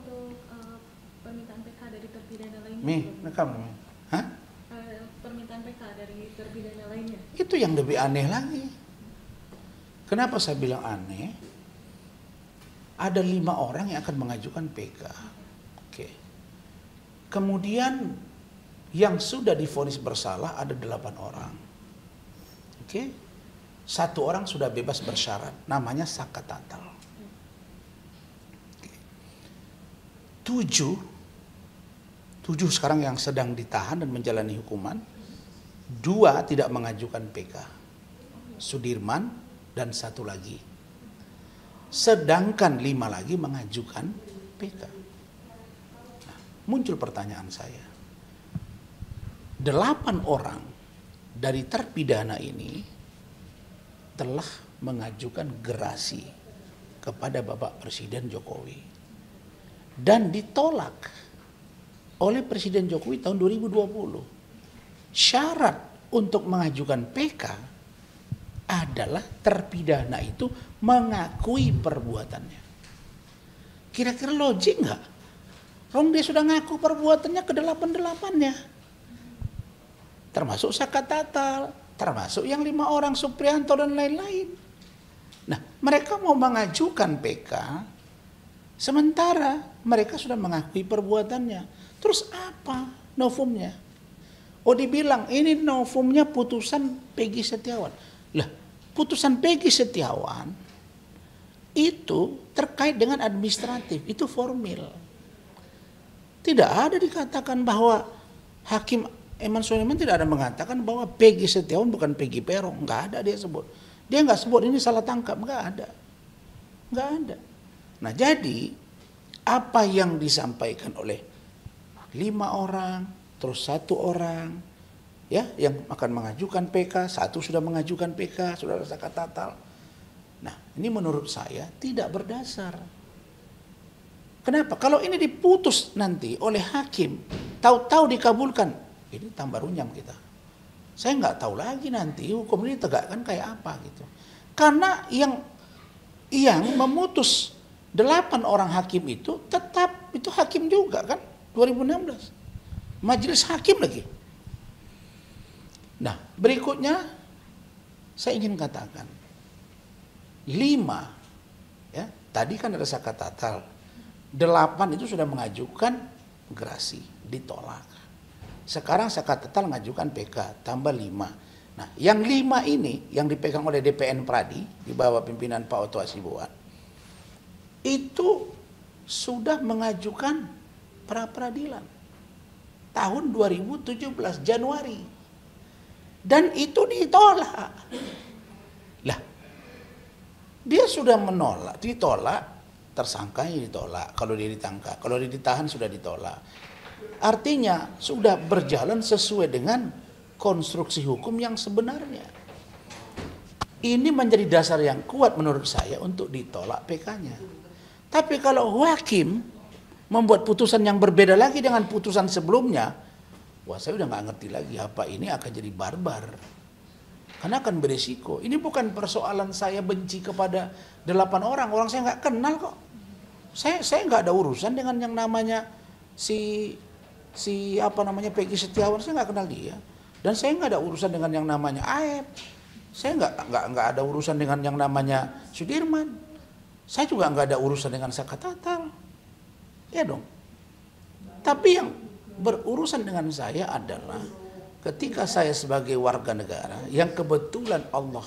untuk permintaan PK dari terpidana lainnya? Rekam. Hah? Permintaan PK dari terpidana lainnya? Itu yang lebih aneh lagi. Kenapa saya bilang aneh? Ada 5 orang yang akan mengajukan PK. Oke. Kemudian yang sudah divonis bersalah ada 8 orang. Oke. 1 orang sudah bebas bersyarat, namanya Saka Tatal. 7 sekarang yang sedang ditahan dan menjalani hukuman. 2 tidak mengajukan PK. Sudirman dan 1 lagi. Sedangkan 5 lagi mengajukan PK. Nah, muncul pertanyaan saya. 8 orang dari terpidana ini telah mengajukan gerasi kepada Bapak Presiden Jokowi. Dan ditolak oleh Presiden Jokowi tahun 2020. Syarat untuk mengajukan PK adalah terpidana itu mengakui perbuatannya. Kira-kira logik nggak? Rong dia sudah ngaku perbuatannya ke 8-8-nya. Termasuk Saka Tatal, termasuk yang 5 orang Suprianto dan lain-lain. Nah, mereka mau mengajukan PK, sementara mereka sudah mengakui perbuatannya. Terus apa novumnya? Oh, dibilang ini novumnya putusan Peggy Setiawan. Lah, putusan Peggy Setiawan itu terkait dengan administratif, itu formil. Tidak ada dikatakan bahwa Hakim Eman Sulaiman tidak ada mengatakan bahwa Peggy Setiawan bukan Peggy Peron, nggak ada dia sebut. Dia nggak sebut ini salah tangkap, nggak ada. Nah, jadi apa yang disampaikan oleh 5 orang, terus 1 orang, ya, yang akan mengajukan PK, 1 sudah mengajukan PK, Saudara Saka Tatal. Nah, ini menurut saya tidak berdasar. Kenapa? Kalau ini diputus nanti oleh hakim, tahu-tahu dikabulkan, ini tambah runyam kita. Saya nggak tahu lagi nanti hukum ini tegakkan kayak apa gitu. Karena yang memutus 8 orang hakim itu tetap itu hakim juga kan, 2016. Majelis hakim lagi. Nah, berikutnya saya ingin katakan 5, ya, tadi kan ada Saka Tatal, 8 itu sudah mengajukan gerasi, ditolak. Sekarang Saka Tatal mengajukan PK, tambah 5. Nah, yang 5 ini yang dipegang oleh DPN Pradi di bawah pimpinan Pak Oto Hasibuan itu sudah mengajukan pra peradilan tahun 2017 Januari. Dan itu ditolak. Lah, dia sudah ditolak, tersangkanya ditolak kalau dia ditangkap, kalau dia ditahan sudah ditolak. Artinya sudah berjalan sesuai dengan konstruksi hukum yang sebenarnya. Ini menjadi dasar yang kuat menurut saya untuk ditolak PK-nya. Tapi kalau hakim membuat putusan yang berbeda lagi dengan putusan sebelumnya, wah, saya udah nggak ngerti lagi apa ini akan jadi barbar. Karena akan beresiko. Ini bukan persoalan saya benci kepada 8 orang saya nggak kenal kok. Saya nggak ada urusan dengan yang namanya Peggy Setiawan, saya nggak kenal dia. Dan saya nggak ada urusan dengan yang namanya Aep. Saya nggak ada urusan dengan yang namanya Sudirman. Saya juga nggak ada urusan dengan Saka Tatal. Ya dong. Tapi yang berurusan dengan saya adalah ketika saya sebagai warga negara yang kebetulan Allah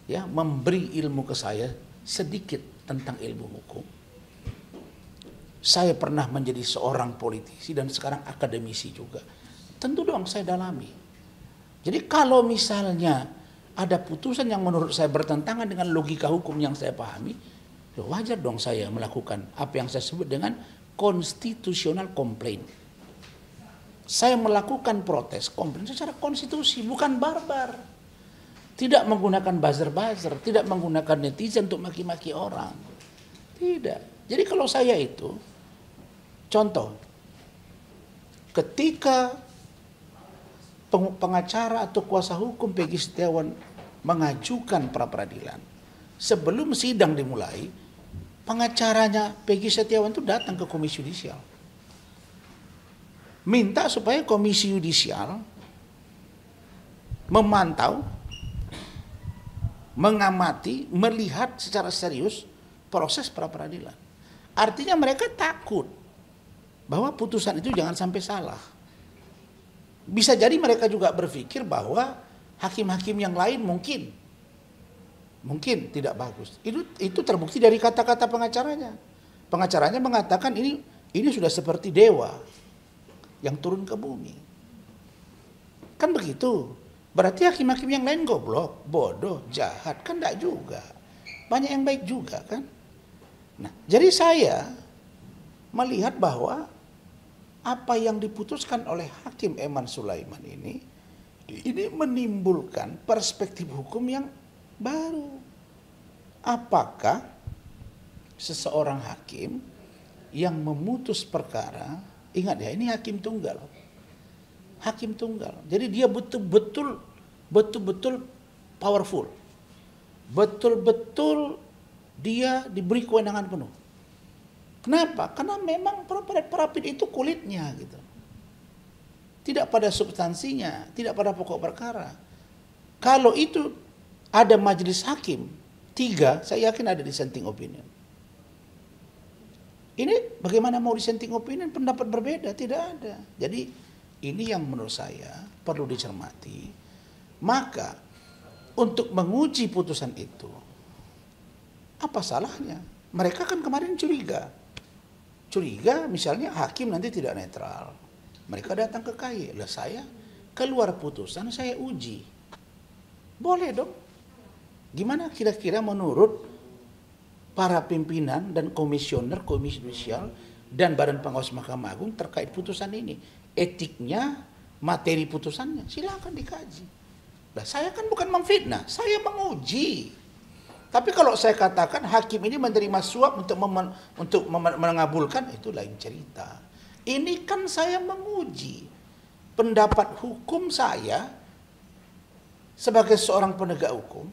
ya memberi ilmu ke saya sedikit tentang ilmu hukum. Saya pernah menjadi seorang politisi dan sekarang akademisi juga. Tentu dong saya dalami. Jadi kalau misalnya ada putusan yang menurut saya bertentangan dengan logika hukum yang saya pahami, ya wajar dong saya melakukan apa yang saya sebut dengan constitutional complaint. Saya melakukan protes komplain secara konstitusi, bukan barbar. Tidak menggunakan buzzer-buzzer, tidak menggunakan netizen untuk maki-maki orang. Tidak. Jadi kalau saya itu, contoh, ketika pengacara atau kuasa hukum Peggy Setiawan mengajukan pra peradilan, sebelum sidang dimulai, pengacaranya Peggy Setiawan itu datang ke Komisi Yudisial. Minta supaya Komisi Yudisial memantau, mengamati, melihat secara serius proses pra-peradilan. Artinya mereka takut bahwa putusan itu jangan sampai salah. Bisa jadi mereka juga berpikir bahwa hakim-hakim yang lain mungkin tidak bagus. Itu terbukti dari kata-kata pengacaranya. Pengacaranya mengatakan ini sudah seperti dewa yang turun ke bumi. Kan begitu. Berarti hakim-hakim yang lain goblok, bodoh, jahat. Kan enggak juga. Banyak yang baik juga kan. Nah, jadi saya melihat bahwa apa yang diputuskan oleh Hakim Eman Sulaiman ini menimbulkan perspektif hukum yang baru. Apakah seseorang hakim yang memutus perkara, ingat ya, ini hakim tunggal. Hakim tunggal. Jadi dia betul-betul powerful. Betul-betul dia diberi kewenangan penuh. Kenapa? Karena memang pra-peradilan itu kulitnya gitu. Tidak pada substansinya, tidak pada pokok perkara. Kalau itu ada majelis hakim 3, saya yakin ada dissenting opinion. Ini bagaimana mau dissenting opinion, pendapat berbeda, tidak ada. Jadi ini yang menurut saya perlu dicermati. Maka untuk menguji putusan itu, apa salahnya? Mereka kan kemarin curiga misalnya hakim nanti tidak netral. Mereka datang ke KY, lah saya keluar putusan saya uji. Boleh dong. Gimana kira-kira menurut para pimpinan dan komisioner Komisi Yudisial dan Badan Pengawas Mahkamah Agung terkait putusan ini? Etiknya, materi putusannya, silakan dikaji. Lah saya kan bukan memfitnah, saya menguji. Tapi kalau saya katakan hakim ini menerima suap untuk mengabulkan, itu lain cerita. Ini kan saya menguji pendapat hukum saya sebagai seorang penegak hukum.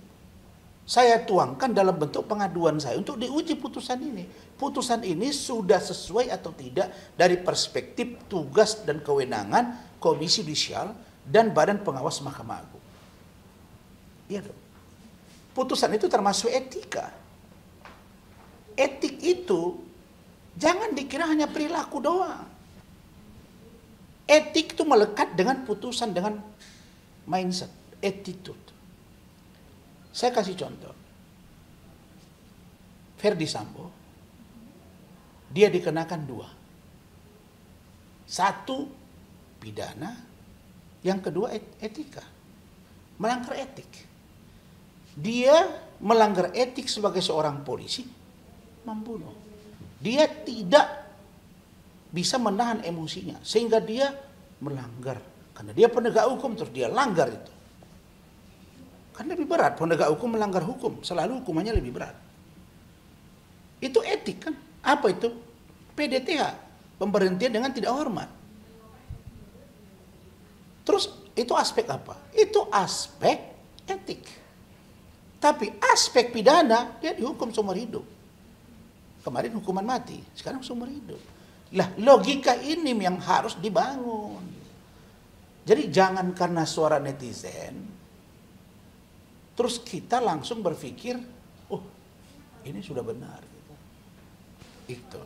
Saya tuangkan dalam bentuk pengaduan saya untuk diuji putusan ini. Putusan ini sudah sesuai atau tidak dari perspektif tugas dan kewenangan Komisi Yudisial dan Badan Pengawas Mahkamah Agung. Iya dong. Putusan itu termasuk etika. Etik itu jangan dikira hanya perilaku doang. Etik itu melekat dengan putusan, dengan mindset, attitude. Saya kasih contoh. Ferdy Sambo, dia dikenakan 2. 1 pidana, yang kedua etika. Melanggar etik. Dia melanggar etik sebagai seorang polisi, membunuh. Dia tidak bisa menahan emosinya, sehingga dia melanggar. Karena dia penegak hukum, terus dia langgar itu. Kan lebih berat, penegak hukum melanggar hukum, selalu hukumannya lebih berat. Itu etik kan? Apa itu? PDTH, pemberhentian dengan tidak hormat. Terus itu aspek apa? Itu aspek etik. Tapi aspek pidana, dia dihukum seumur hidup. Kemarin hukuman mati, sekarang seumur hidup. Lah, logika ini yang harus dibangun. Jadi jangan karena suara netizen, terus kita langsung berpikir, oh ini sudah benar. Gitu. Itu.